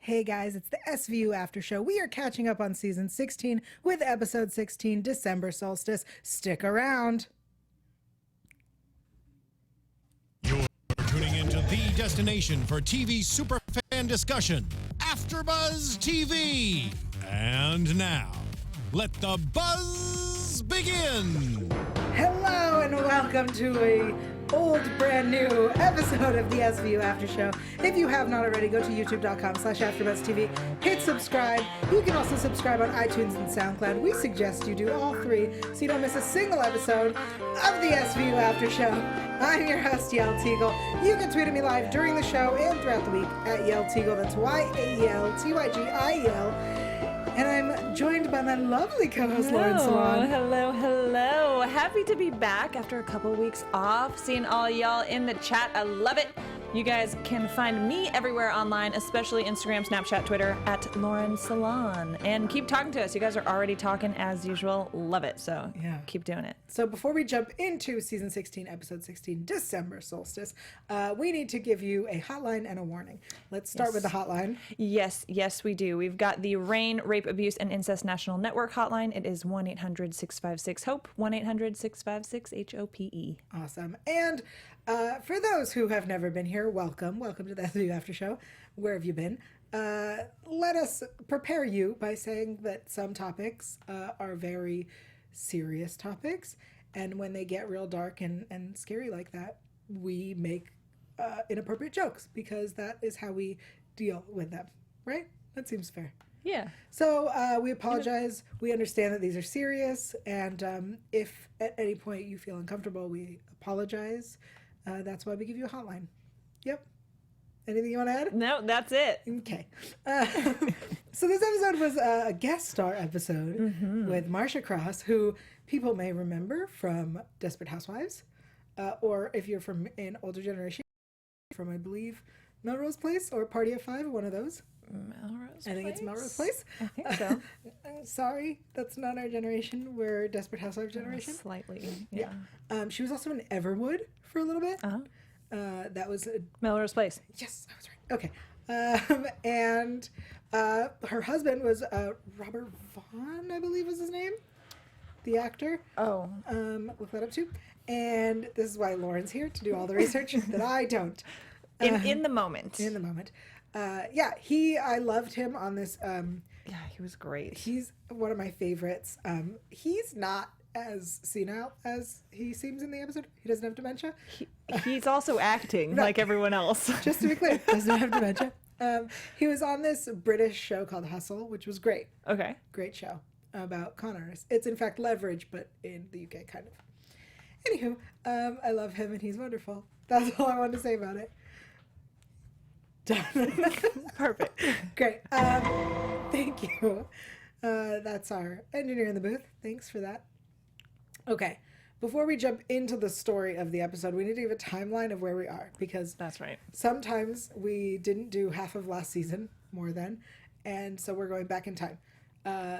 Hey guys, it's the SVU After Show. We are catching up on season 16 with episode 16, December Solstice. Stick around. You're tuning into the destination for TV superfan discussion, AFTERBUZZ TV. And now, let the buzz begin. Hello and welcome to a old brand new episode of the SVU After Show. If you have not already, go to youtube.com/AfterBuzzTV, hit subscribe. You can also subscribe on iTunes and SoundCloud. We suggest you do all three so you don't miss a single episode of the SVU After Show. I'm your host, Yael Tygiel. You can tweet at me live during the show and throughout the week at Yael Tygiel. That's YAELTYGIEL. And I'm joined by my lovely co-host, Lauren Salaun. Hello. Happy to be back after a couple weeks off. Seeing all y'all in the chat. I love it. You guys can find me everywhere online, especially Instagram, Snapchat, Twitter, at Lauren Salaun. And keep talking to us. You guys are already talking as usual. Love it. So keep doing it. So before we jump into season 16, episode 16, December Solstice, we need to give you a hotline and a warning. Let's start with the hotline. Yes, we do. We've got the RAIN, Rape, Abuse, and Incest National Network hotline. It is 1-800-656-HOPE, 1-800-656-HOPE. Awesome. And for those who have never been here, welcome to the SVU After Show. Where have you been? Let us prepare you by saying that some topics are very serious topics, and when they get real dark and scary like that, we make inappropriate jokes because that is how we deal with them, right? That seems fair. Yeah. So we apologize. We understand that these are serious, and if at any point you feel uncomfortable, we apologize. That's why we give you a hotline. Yep. Anything you want to add? No, that's it. Okay. So this episode was a guest star episode with Marcia Cross, who people may remember from Desperate Housewives, or if you're from an older generation, from, I believe, Melrose Place or Party of Five, one of those. Melrose I think Place? it's Melrose Place. I think so. Sorry, that's not our generation. We're Desperate Housewives generation. Slightly, yeah. She was also in Everwood for a little bit. That was Melrose Place. Yes, I was right. Okay. And her husband was Robert Vaughn, I believe was his name, the actor. Oh. Look that up too. And this is why Lauren's here, to do all the research that I don't. In the moment. In the moment. I loved him on this. Yeah, he was great. He's one of my favorites. He's not as senile as he seems in the episode. He doesn't have dementia. He's also acting like everyone else. Just to be clear, doesn't have dementia. He was on this British show called Hustle, which was great. Okay. Great show about con artists. It's in fact Leverage, but in the UK, kind of. Anywho, I love him and he's wonderful. That's all I wanted to say about it. Done. Perfect. Great. Thank you. That's our engineer in the booth. Thanks for that. Okay. Before we jump into the story of the episode, we need to give a timeline of where we are, because that's right. Sometimes we didn't do half of last season, more than, and so we're going back in time.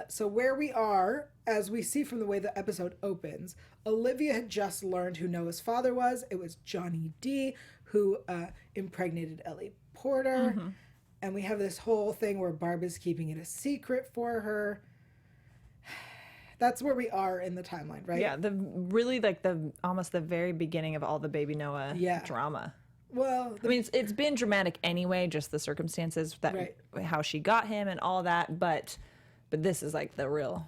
So where we are, as we see from the way the episode opens, Olivia had just learned who Noah's father was. It was Johnny D, who impregnated Ellie Porter. And we have this whole thing where Barbara's keeping it a secret for her. That's where we are in the timeline, right? Yeah, almost the very beginning of all the Baby Noah drama. Well, I mean, it's been dramatic anyway, just the circumstances that how she got him and all that, but this is like the real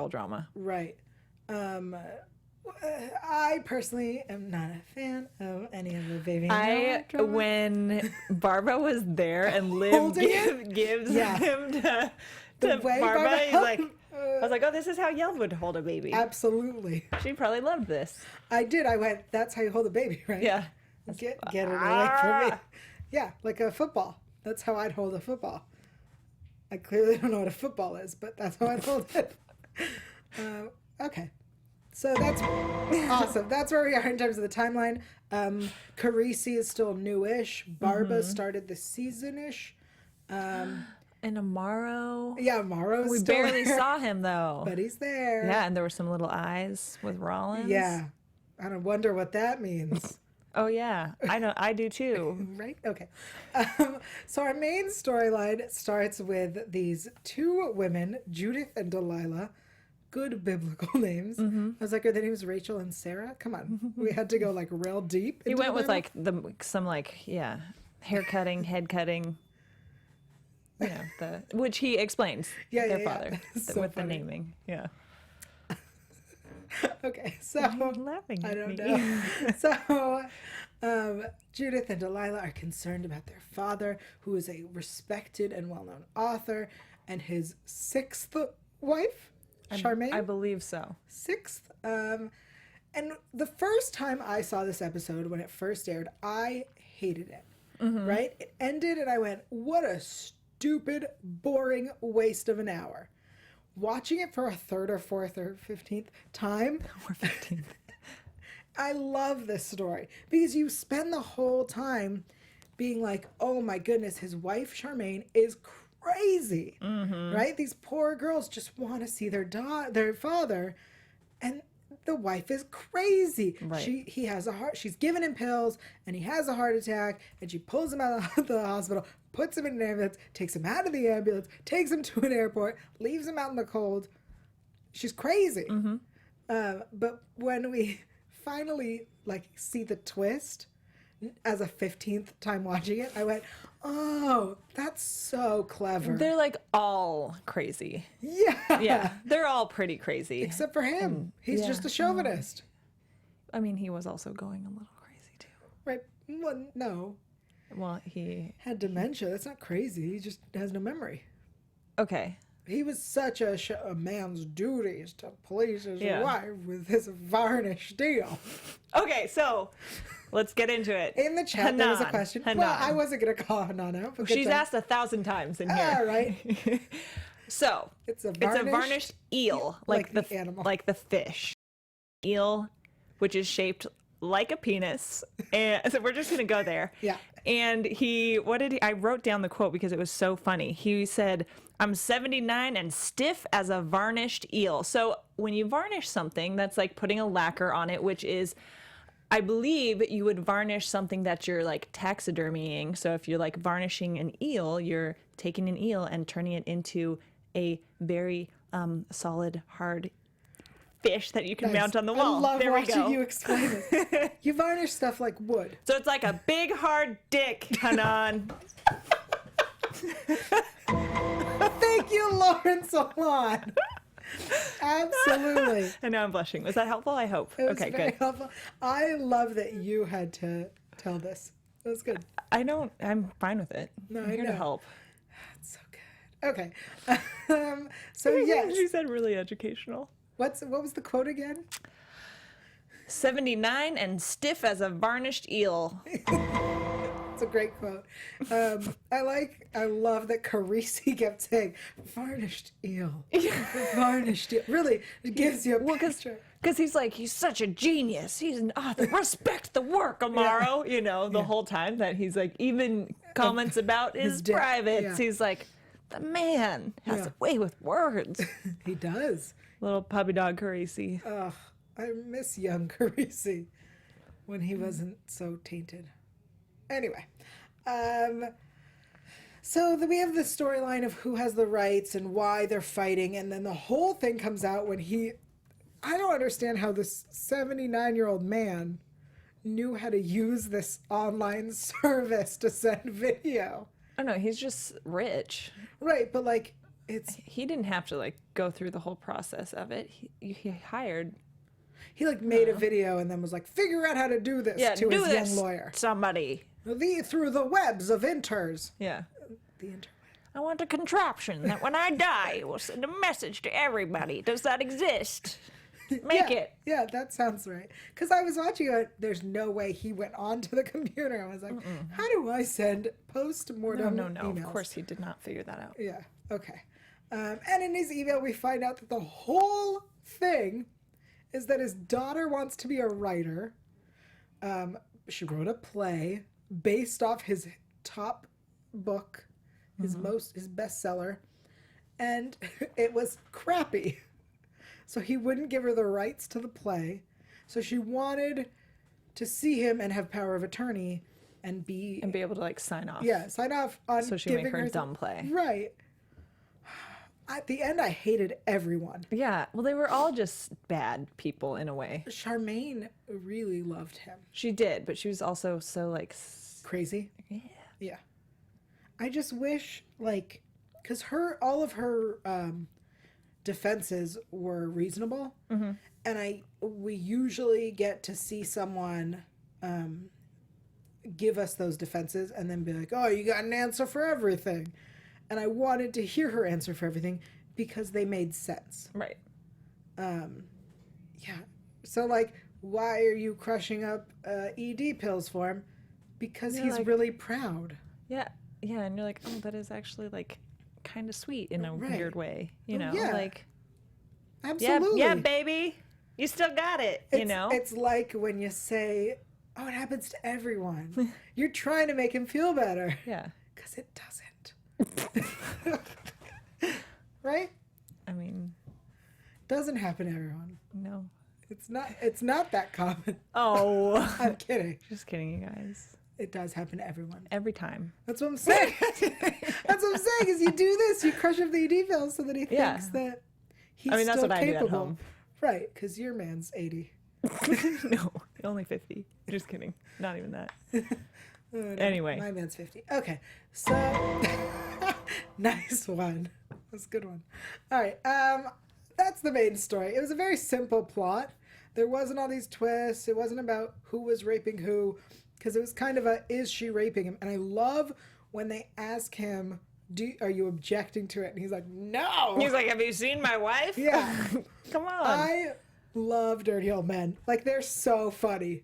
drama. Right. I personally am not a fan of any of the Baby Noah drama. When Barbara was there and Liv gives him to Barbara, he's like, I was like, oh, this is how Yael would hold a baby. Absolutely. She probably loved this. I did. I went, that's how you hold a baby, right? Yeah. Get it away from me. Yeah, like a football. That's how I'd hold a football. I clearly don't know what a football is, but that's how I'd hold it. Okay. So that's awesome. That's where we are in terms of the timeline. Carisi is still newish. Barba started the season-ish. And Amaro. Yeah, Amaro's We still barely there, saw him, though. but he's there. Yeah, and there were some little eyes with Rollins. Yeah. I don't wonder what that means. Oh yeah, I know. I do too. Right? Okay. So our main storyline starts with these two women, Judith and Delilah. Good biblical names. I was like, are their names Rachel and Sarah? Come on. We had to go like real deep. He into went the with Bible. like some hair cutting, head cutting. You know, which he explains their father So with funny. the naming. Yeah. Okay, so Laughing I at don't me. know. So Judith and Delilah are concerned about their father, who is a respected and well-known author, and his sixth wife, Charmaine. I believe so. Sixth. And the first time I saw this episode, when it first aired, I hated it. Right? It ended, and I went, "What a stupid, boring waste of an hour." Watching it for a third or fourth or 15th time, Or 15. I love this story because you spend the whole time being like, oh my goodness, his wife Charmaine is crazy, right? These poor girls just want to see their father, and the wife is crazy. Right. He has a heart. She's giving him pills, and he has a heart attack, and she pulls him out of the hospital, puts him in an ambulance, takes him out of the ambulance, takes him to an airport, leaves him out in the cold. She's crazy. But when we finally see the twist as a 15th time watching it, I went, oh, that's so clever. They're like all crazy. Yeah. Yeah, they're all pretty crazy. Except for him. He's just a chauvinist. I mean, he was also going a little crazy too. Right. Well, no. Well, he Had dementia. That's not crazy. He just has no memory. okay. He was such a man's duties to please his Yeah. wife with his varnish deal. Okay, so let's get into it. In the chat, there was a Hanan. question. Hanan. Well, I wasn't going to call Hanan out. But good She's job. asked 1,000 times in here. All right. So It's a it's a varnished eel, like the animal. like the fish. Eel, which is shaped like a penis. And so we're just gonna go there. Yeah. And I wrote down the quote because it was so funny. He said, "I'm 79 and stiff as a varnished eel." So when you varnish something, that's like putting a lacquer on it, which is, I believe you would varnish something that you're like taxidermying. So if you're like varnishing an eel, you're taking an eel and turning it into a very solid, hard fish that you can mount on the wall. I love there we watching go. you explain it. You varnish stuff like wood. So it's like a big hard dick, Hanan. Thank you, Lauren Salaun. Absolutely. And now I'm blushing. Was that helpful? I hope. It was Okay, very good. helpful. I love that you had to tell this. It was good. I'm fine with it. No, I'm I here know. to help. That's so good. Okay. So yes. She said really educational. What was the quote again? 79 and stiff as a varnished eel. It's a great quote. I love that Carisi kept saying, varnished eel. Varnished eel. Really, it gives you a picture. Because he's such a genius. He's an author. Respect the work, Amaro. You know, the whole time that he's like, even comments about his dick, privates. yeah. He's like, the man has a way with words. He does. Little puppy dog Carisi. Ugh, I miss young Carisi when he wasn't so tainted. Anyway, so then we have the storyline of who has the rights and why they're fighting, and then the whole thing comes out when I don't understand how this 79-year-old man knew how to use this online service to send video. Oh no, he's just rich. Right, but like He didn't have to like go through the whole process of it. He hired. he like made a video and then was like, figure out how to do this to do his this, young lawyer. somebody. Through the webs of inters. Yeah. The interweb. I want a contraption that when I die, it will send a message to everybody. Does that exist? Make it. Yeah, that sounds right. Because I was watching it, there's no way he went onto the computer. I was like, how do I send post-mortem No. emails? Of course, he did not figure that out. Yeah, okay. And in his email, we find out that the whole thing is that his daughter wants to be a writer. She wrote a play based off his top book, his bestseller, and it was crappy. So he wouldn't give her the rights to the play. So she wanted to see him and have power of attorney and be able to like sign off. Yeah, sign off on So she giving make her her dumb play. Right. At the end, I hated everyone. Yeah. Well, they were all just bad people in a way. Charmaine really loved him. She did, but she was also so like Crazy. yeah. Yeah. I just wish, like, because all of her defenses were reasonable, and we usually get to see someone give us those defenses and then be like, oh, you got an answer for everything. And I wanted to hear her answer for everything because they made sense. Right. Yeah. So, like, why are you crushing up ED pills for him? Because he's like, really proud. Yeah. Yeah. And you're like, oh, that is actually like kind of sweet in a Right. weird way. You know, yeah. like, Absolutely. yeah, baby. You still got it. You know? It's like when you say, oh, it happens to everyone. You're trying to make him feel better. Yeah. Because it doesn't. Right? I mean, Doesn't happen to everyone. no. It's not that common. Oh. I'm kidding. Just kidding, you guys. It does happen to everyone. Every time. That's what I'm saying. That's what I'm saying is you do this, you crush up the ED pills so that he thinks that he's I mean, that's still what I do capable. at home. Right, because your man's 80. No, only 50. Just kidding. Not even that. Oh, no, Anyway. my man's 50. Okay, so nice one. That's a good one. All right, that's the main story. It was a very simple plot. There wasn't all these twists. It wasn't about who was raping who, because it was kind of a, is she raping him? And I love when they ask him, are you objecting to it? And he's like, no. He's like, have you seen my wife? Yeah. Come on. I love Dirty Old Men. Like, they're so funny.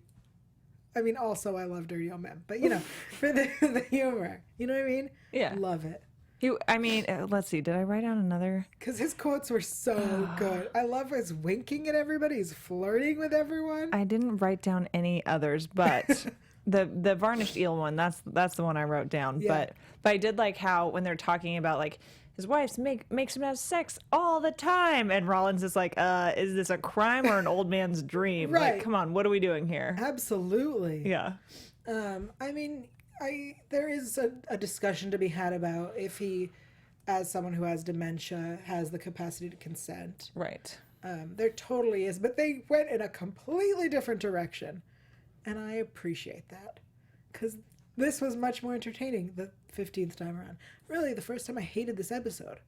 I mean, also, I love Dirty Old Men. But, you know, for the humor. You know what I mean? Yeah. Love it. Let's see. Did I write down another? Because his quotes were so good. I love his winking at everybody. He's flirting with everyone. I didn't write down any others, but the varnished eel one, that's the one I wrote down. Yeah. But I did like how when they're talking about like his wife makes him have sex all the time, and Rollins is like, is this a crime or an old man's dream? Right. Like, come on, what are we doing here? Absolutely. Yeah. I mean, there is a discussion to be had about if he, as someone who has dementia, has the capacity to consent. Right. There totally is, but they went in a completely different direction, and I appreciate that because this was much more entertaining the 15th time around. Really, the first time I hated this episode.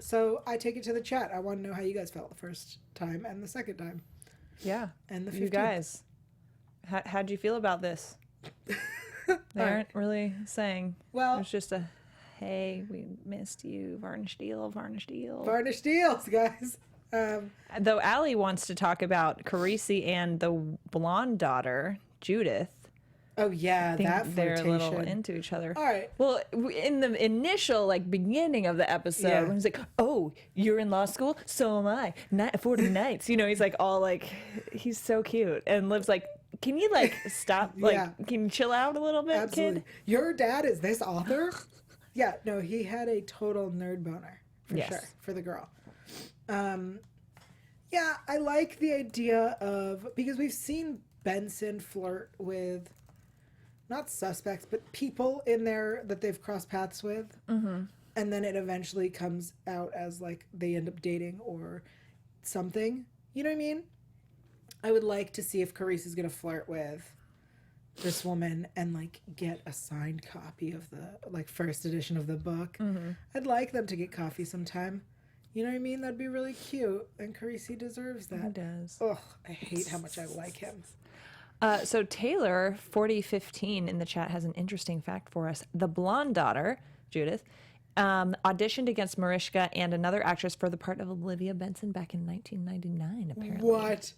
So I take it to the chat. I want to know how you guys felt the first time and the second time. Yeah. And the 15th. You guys, how'd you feel about this? They aren't really saying. Well, it was just a, hey, we missed you, varnished eel, varnished eel. varnished deals, guys. Though Allie wants to talk about Carisi and the blonde daughter, Judith. Oh yeah, I think that they're a little flirtation. into each other. All right. Well, in the initial beginning of the episode, Yeah. when he's like, "Oh, you're in law school, so am I. 40 nights." You know, he's like all like, he's so cute, and Liv's like, "Can you stop? Yeah. Can you chill out a little bit, Absolutely. kid?" Your dad is this author? Yeah. No, he had a total nerd boner for Yes. sure for the girl. Yeah, I like the idea of, because we've seen Benson flirt with not suspects, but people in there that they've crossed paths with. Mm-hmm. And then it eventually comes out as they end up dating or something. You know what I mean? I would like to see if Carice is going to flirt with this woman and get a signed copy of the first edition of the book. Mm-hmm. I'd like them to get coffee sometime. You know what I mean? That'd be really cute. And Carisi deserves that. He does. Ugh, I hate how much I like him. So Taylor 4015 in the chat has an interesting fact for us. The blonde daughter, Judith, auditioned against Mariska and another actress for the part of Olivia Benson back in 1999, apparently. What?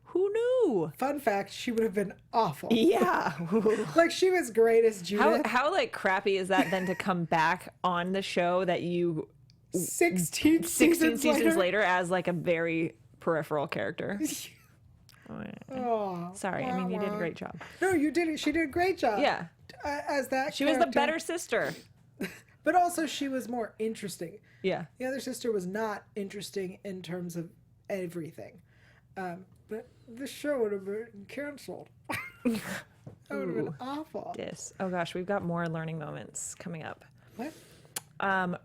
Who knew? Fun fact, she would have been awful. Yeah. She was great as Judith. How crappy is that then to come back on the show that you 16 seasons later as a very peripheral character? Oh, Sorry, I mean you did a great job. No, you did. She did a great job. Yeah. As that She was the character. better sister. But also she was more interesting. Yeah. The other sister was not interesting in terms of everything. But the show would have been canceled. That would have been awful. Yes. Oh gosh, we've got more learning moments coming up. What?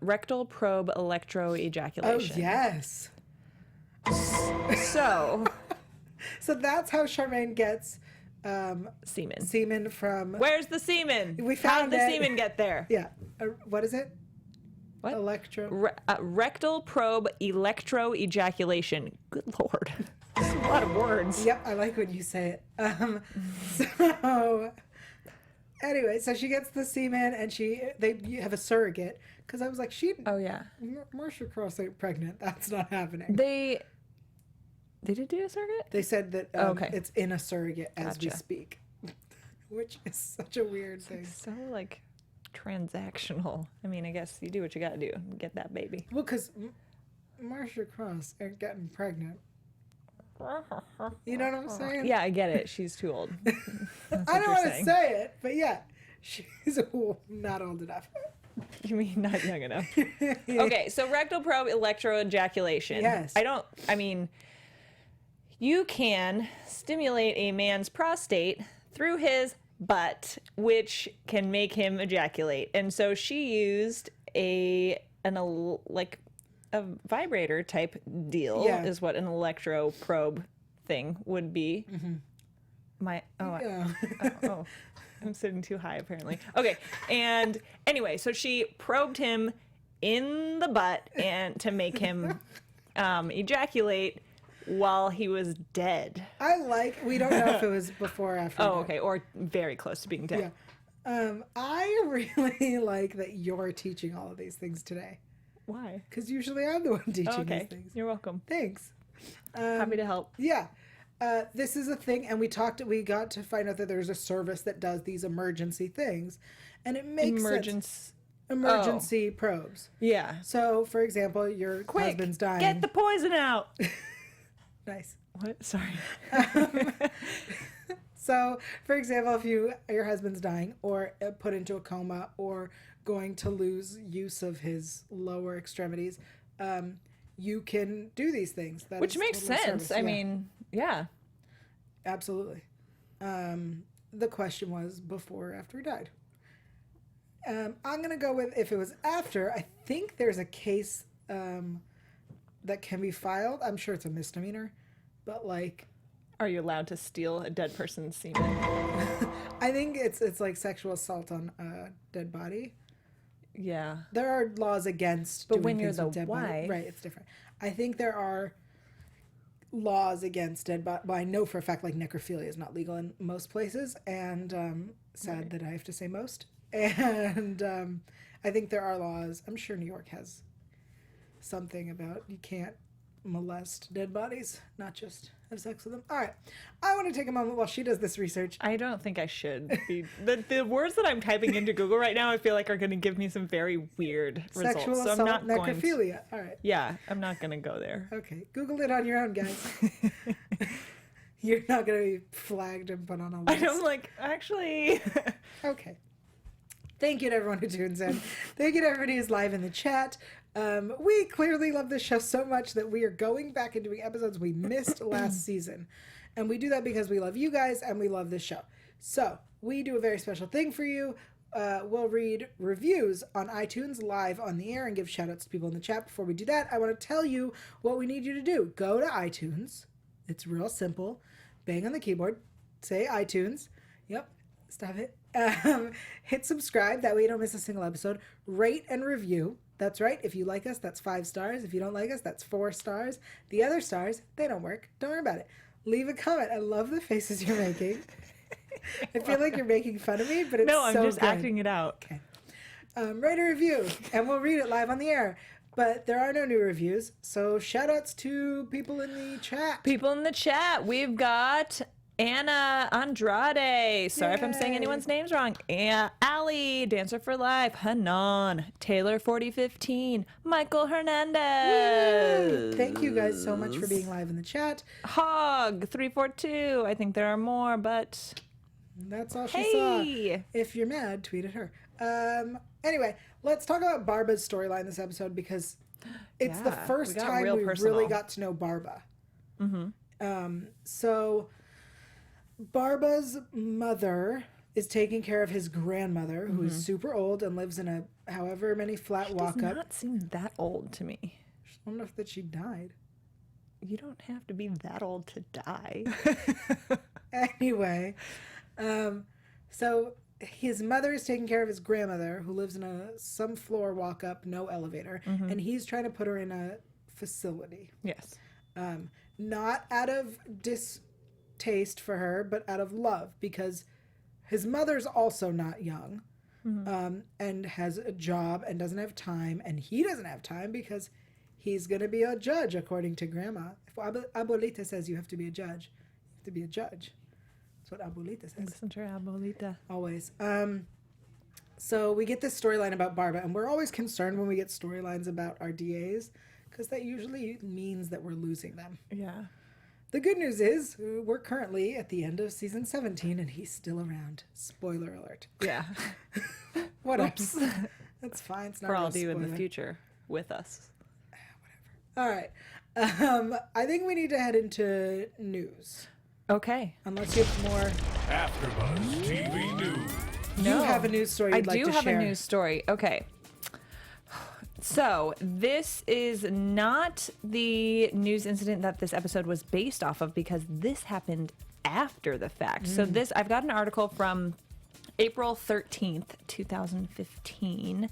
Rectal probe electroejaculation. Oh, yes. So that's how Charmaine gets semen. semen from... Where's the semen? We How found did the it. semen get there? Yeah. What is it? What? Rectal probe electroejaculation. Good Lord. That's a lot of words. Yep, I like when you say it. So anyway, so she gets the semen and you have a surrogate, because I was like, Oh yeah. Marcia Cross ain't pregnant. That's not happening. They did do a surrogate? They said that okay. It's in a surrogate as we Gotcha. speak, which is such a weird thing. So like transactional. I mean, I guess you do what you gotta do. Get that baby. Well, because Marcia Cross ain't getting pregnant. You know what I'm saying? Yeah, I get it. She's too old. I don't want to say it, but yeah, she's not old enough. You mean not young enough? Okay, so rectal probe electroejaculation. Yes. You can stimulate a man's prostate through his butt, which can make him ejaculate. And so she used a vibrator type deal, is what an electro probe thing would be. Mm-hmm. I'm sitting too high apparently. Okay, and anyway, so she probed him in the butt and to make him ejaculate while he was dead. We don't know if it was before or after. Oh, okay, or very close to being dead. Yeah. I really like that you're teaching all of these things today. Why? Because usually I'm the one teaching Okay, these things. you're welcome. Thanks. Happy to help. Yeah. This is a thing, and we got to find out that there's a service that does these emergency things, and it makes sense. Emergency probes. Yeah. So, for example, your husband's dying. Get the poison out. Nice. What? Sorry. So, for example, if your husband's dying or put into a coma or going to lose use of his lower extremities, you can do these things. Which makes sense. I mean, yeah. Absolutely. The question was before or after he died. I'm going to go with if it was after. I think there's a case that can be filed. I'm sure it's a misdemeanor, but like... Are you allowed to steal a dead person's semen? I think it's like sexual assault on a dead body. Yeah. There are laws against but doing when you're things the with dead wife... body. Right, it's different. I think there are laws against dead body. Well, I know for a fact like necrophilia is not legal in most places, and sad that I have to say most. And I think there are laws. I'm sure New York has something about you can't molest dead bodies, not just have sex with them. All right. I want to take a moment while she does this research. I don't think I should be. The words that I'm typing into Google right now, I feel like are going to give me some very weird results. Sexual so assault, I'm not necrophilia. All right. Yeah, I'm not going to go there. Okay. Google it on your own, guys. You're not going to be flagged and put on a list. I'm like, actually. Okay. Thank you to everyone who tunes in. Thank you to everybody who's live in the chat. We clearly love this show so much that we are going back and doing episodes we missed last season. And we do that because we love you guys and we love this show. So we do a very special thing for you. We'll read reviews on iTunes live on the air and give shout outs to people in the chat. Before we do that, I want to tell you what we need you to do. Go to iTunes. It's real simple. Bang on the keyboard. Say iTunes. Yep. Stop it. Hit subscribe. That way you don't miss a single episode. Rate and review. That's right. If you like us, that's 5 stars. If you don't like us, that's 4 stars. The other stars, they don't work. Don't worry about it. Leave a comment. I love the faces you're making. I feel like you're making fun of me, but it's No, I'm so just good. acting it out. Okay. Rate a review, and we'll read it live on the air. But there are no new reviews, so shout outs to people in the chat. People in the chat, we've got Anna Andrade. Sorry if I'm saying anyone's names wrong. Ali, Dancer for Life. Hanan, Taylor 4015, Michael Hernandez. Thank you guys so much for being live in the chat. Hog 342. I think there are more, but that's all she saw. hey, If you're mad, tweet at her. Anyway, let's talk about Barba's storyline this episode because it's the first time we really got to know Barba. So Barba's mother is taking care of his grandmother, who is super old and lives in a however many flat walk-up. Does not seem that old to me. I don't know if that she died. You don't have to be that old to die. Anyway, so his mother is taking care of his grandmother, who lives in some floor walk-up, no elevator, and he's trying to put her in a facility. Yes. Not out of distaste for her, but out of love, because his mother's also not young, and has a job and doesn't have time, and he doesn't have time because he's going to be a judge, according to Grandma. If Abuelita says you have to be a judge, you have to be a judge. That's what Abuelita says. Listen to her, Abuelita. Always. So we get this storyline about Barba, and we're always concerned when we get storylines about our DAs, because that usually means that we're losing them. Yeah. The good news is we're currently at the end of season 17, and he's still around. Spoiler alert. Yeah. What else? That's fine. It's not For a all real of you in the spoiler. future with us. All right. I think we need to head into news. Okay. Unless you have more. AfterBuzz TV News. You have a news story you'd like to share. I do have a news story. Okay. So this is not the news incident that this episode was based off of, because this happened after the fact. So I've got an article from April 13th, 2015,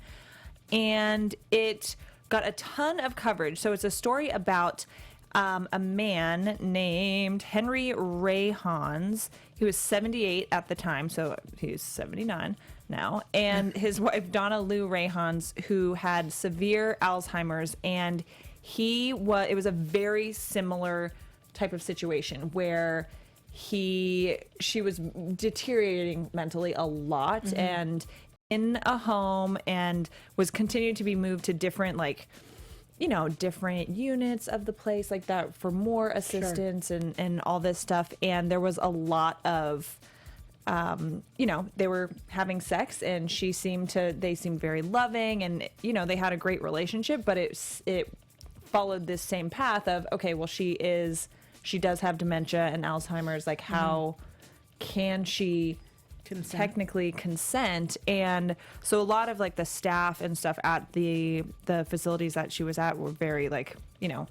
and it got a ton of coverage. So it's a story about a man named Henry Ray Hans. He was 78 at the time, so he's 79 now. And his wife, Donna Lou Ray Hans, who had severe Alzheimer's. And it was a very similar type of situation where she was deteriorating mentally a lot and in a home, and was continued to be moved to different, different units of the place like that for more assistance and all this stuff. And there was a lot of, they were having sex, and they seemed very loving, and, they had a great relationship, but it followed this same path of, okay, well, she does have dementia and Alzheimer's. Like, how can she technically consent? And so a lot of the staff and stuff at the facilities that she was at were very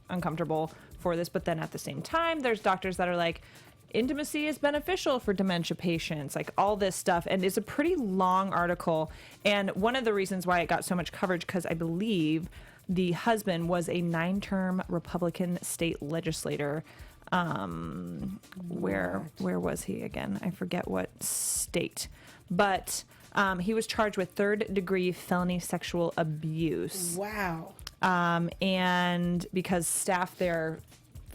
uncomfortable for this. But then at the same time, there's doctors that are like, intimacy is beneficial for dementia patients, all this stuff. And it's a pretty long article. And one of the reasons why it got so much coverage, because I believe the husband was a 9-term Republican state legislator. Where was he again? I forget what state, but he was charged with 3rd-degree felony sexual abuse. Wow. And because staff there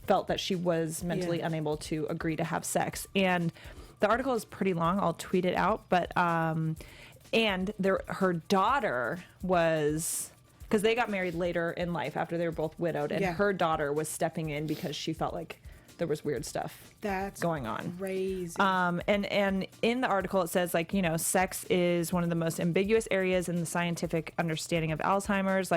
felt that she was mentally unable to agree to have sex. And the article is pretty long. I'll tweet it out. But her daughter was, because they got married later in life after they were both widowed, and her daughter was stepping in because she felt like there was weird stuff going on. Crazy. And in the article it says, sex is one of the most ambiguous areas in the scientific understanding of Alzheimer's.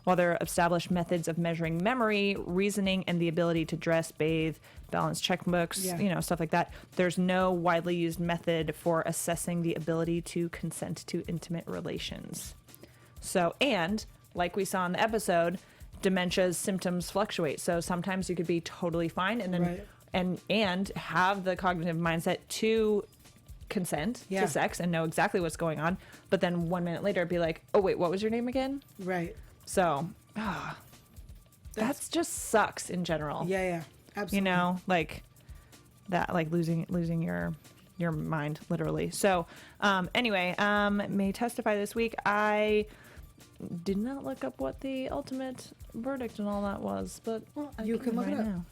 While there are established methods of measuring memory, reasoning, and the ability to dress, bathe, balance checkbooks, stuff like that, there's no widely used method for assessing the ability to consent to intimate relations. So, and like we saw in the episode, dementia's symptoms fluctuate. So sometimes you could be totally fine and then and have the cognitive mindset to consent to sex and know exactly what's going on, but then 1 minute later be like, oh wait, what was your name again? Right. So that just sucks in general. Yeah, absolutely. Losing your mind, literally. So anyway, may testify this week. I did not look up what the ultimate verdict and all that was, but you can look it up now.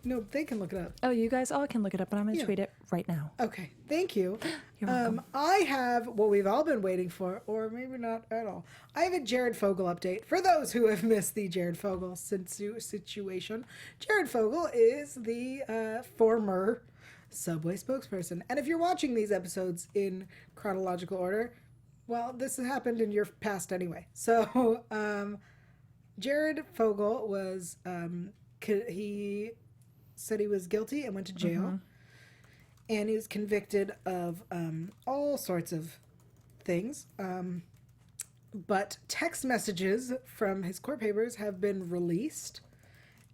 No, they can look it up. Oh, you guys all can look it up, but I'm going to tweet it right now. Okay, thank you. You're welcome. I have what we've all been waiting for, or maybe not at all. I have a Jared Fogle update. For those who have missed the Jared Fogle situation, Jared Fogle is the former Subway spokesperson. And if you're watching these episodes in chronological order, well, this has happened in your past anyway. So, Jared Fogle was, he said he was guilty and went to jail. And he was convicted of all sorts of things. But text messages from his court papers have been released.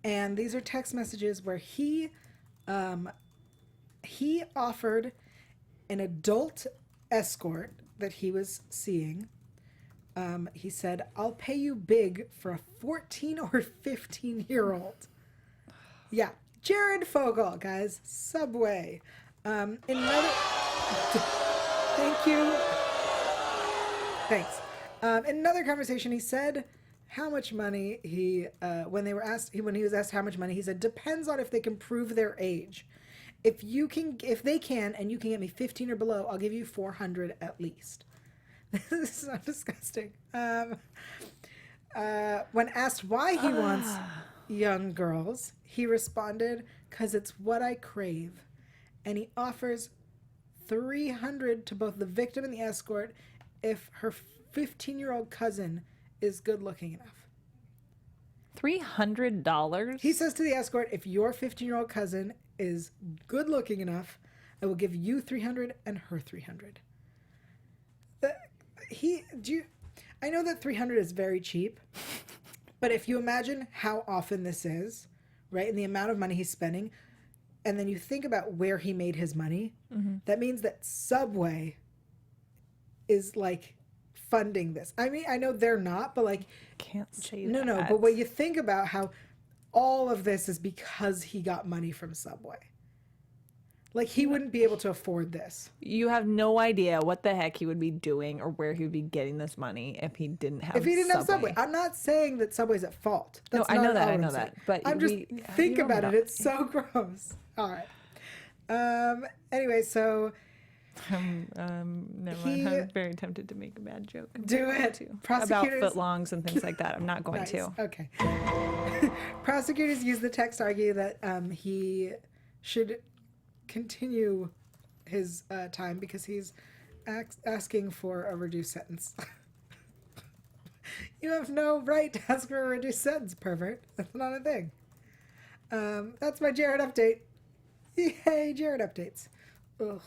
And these are text messages where he offered an adult escort that he was seeing. He said, "I'll pay you big for a 14 or 15-year-old." Yeah, Jared Fogle, guys. Subway. Thank you. Thanks. In another conversation, he said how much money when he was asked how much money, he said, "Depends on if they can prove their age. If they can, and you can get me 15 or below, I'll give you 400 at least." This is so disgusting. When asked why he wants young girls, he responded, "'Cause it's what I crave." And he offers $300 to both the victim and the escort if her 15-year-old cousin is good looking enough. $300? He says to the escort, "If your 15-year-old cousin is good looking enough, I will give you $300 and her $300. I know that $300 is very cheap, but if you imagine how often this is, right, and the amount of money he's spending, and then you think about where he made his money, that means that Subway is like funding this. I mean, I know they're not, but like, Can't say no, that. no. But when you think about how all of this is because he got money from Subway, like he wouldn't be able to afford this. You have no idea what the heck he would be doing or where he would be getting this money if he didn't have. If he didn't have Subway, I'm not saying that Subway's at fault. That's no, I know not that. all I know I'm that. saying. But I'm just think you about know. it. It's so gross. All right. Anyway, so Never mind. I'm very tempted to make a bad joke. Do it. About Prosecutors- footlongs and things like that. I'm not going nice. to. Okay. Prosecutors use the text to argue that he should continue his time because he's asking for a reduced sentence. You have no right to ask for a reduced sentence, pervert. That's not a thing. That's my Jared update. Yay, Jared updates. Ugh.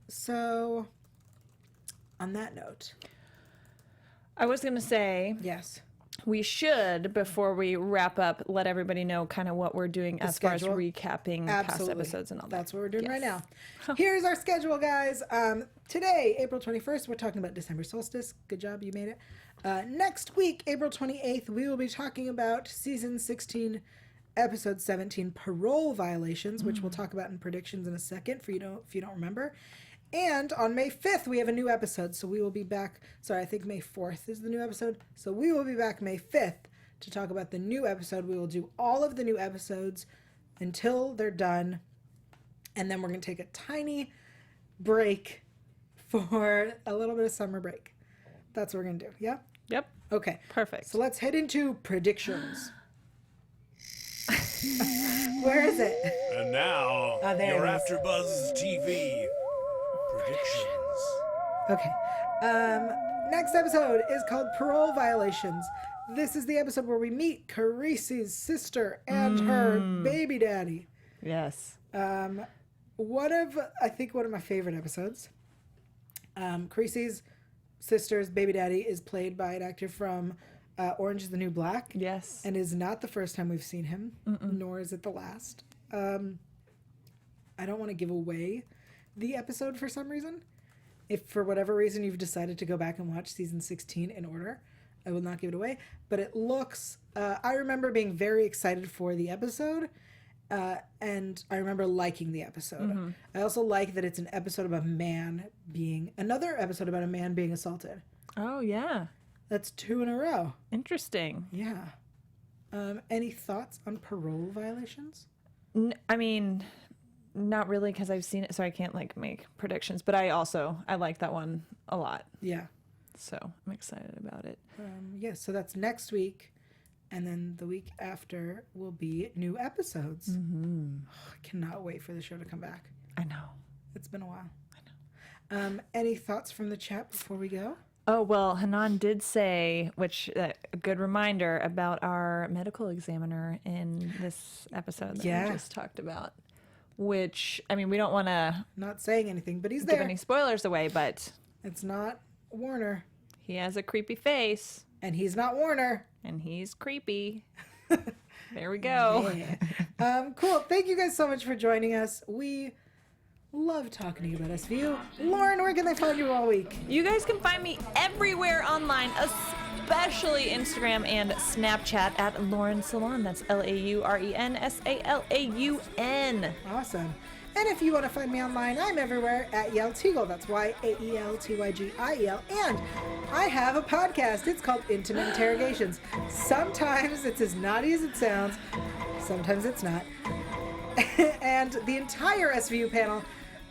So, on that note, I was going to say yes, we should, before we wrap up, let everybody know kind of what we're doing as far as schedule? recapping past episodes and all that. That's what we're doing right Yes. now. Here's our schedule, guys. Today, April 21st, we're talking about December Solstice. Good job, you made it. Next week, April 28th, we will be talking about Season 16, Episode 17, Parole Violations, which we'll talk about in predictions in a second if you don't remember. And on May 5th, we have a new episode, so we will be back. Sorry, I think May 4th is the new episode. So we will be back May 5th to talk about the new episode. We will do all of the new episodes until they're done. And then we're going to take a tiny break for a little bit of summer break. That's what we're going to do. Yeah? Yep. Okay. Perfect. So let's head into predictions. Where is it? And now, there your it is. AFTERBUZZ TV predictions. Okay. Next episode is called Parole Violations. This is the episode where we meet Carice's sister and her baby daddy. Yes. I think one of my favorite episodes. Carice's sister's baby daddy is played by an actor from Orange is the New Black. Yes. And is not the first time we've seen him, nor is it the last. I don't want to give away the episode for some reason. If for whatever reason you've decided to go back and watch season 16 in order, I will not give it away. But it looks, I remember being very excited for the episode, and I remember liking the episode. I also like that it's an episode about another episode about a man being assaulted. Oh, yeah. That's 2 in a row. Interesting. Yeah. Any thoughts on Parole Violations? I mean, not really, because I've seen it, so I can't make predictions. But I like that one a lot, Yeah. so I'm excited about it. So that's next week, and then the week after will be new episodes. I cannot wait for the show to come back. I know. It's been a while. I know. Any thoughts from the chat before we go? Oh, well, Hanan did say, which a good reminder about our medical examiner in this episode that we just talked about. Which, I mean, we don't want to Not saying anything, but he's give there. any spoilers away, but It's not Warner. he has a creepy face. And he's not Warner. And he's creepy. There we go. Yeah. Cool. Thank you guys so much for joining us. We love talking to you about SVU. Lauren, where can they find you all week? You guys can find me everywhere online, especially Instagram and Snapchat at Lauren Salaun. That's LaurenSalaun. Awesome. And if you want to find me online, I'm everywhere at Yael Tygiel. That's YAELTYGIEL. And I have a podcast. It's called Intimate Interrogations. Sometimes it's as naughty as it sounds. Sometimes it's not. And the entire SVU panel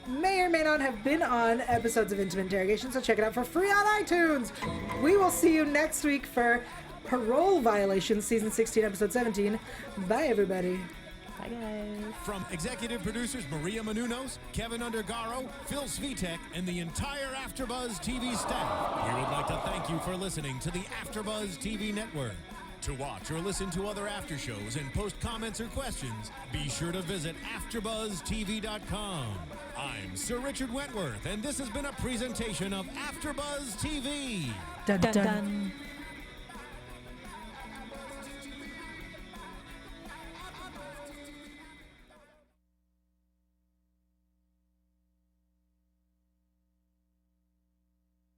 may or may not have been on episodes of Intimate Interrogation, so check it out for free on iTunes. We will see you next week for Parole Violations, Season 16, Episode 17. Bye, everybody. Bye, guys. From executive producers Maria Menounos, Kevin Undergaro, Phil Svitek, and the entire AfterBuzz TV staff, we would like to thank you for listening to the AfterBuzz TV network. To watch or listen to other after shows and post comments or questions, be sure to visit AfterBuzzTV.com. I'm Sir Richard Wentworth, and this has been a presentation of AfterBuzz TV. Dun, Dun, dun. dun.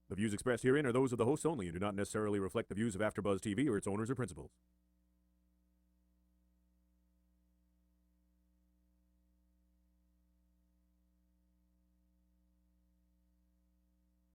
The views expressed herein are those of the hosts only and do not necessarily reflect the views of AfterBuzz TV or its owners or principals.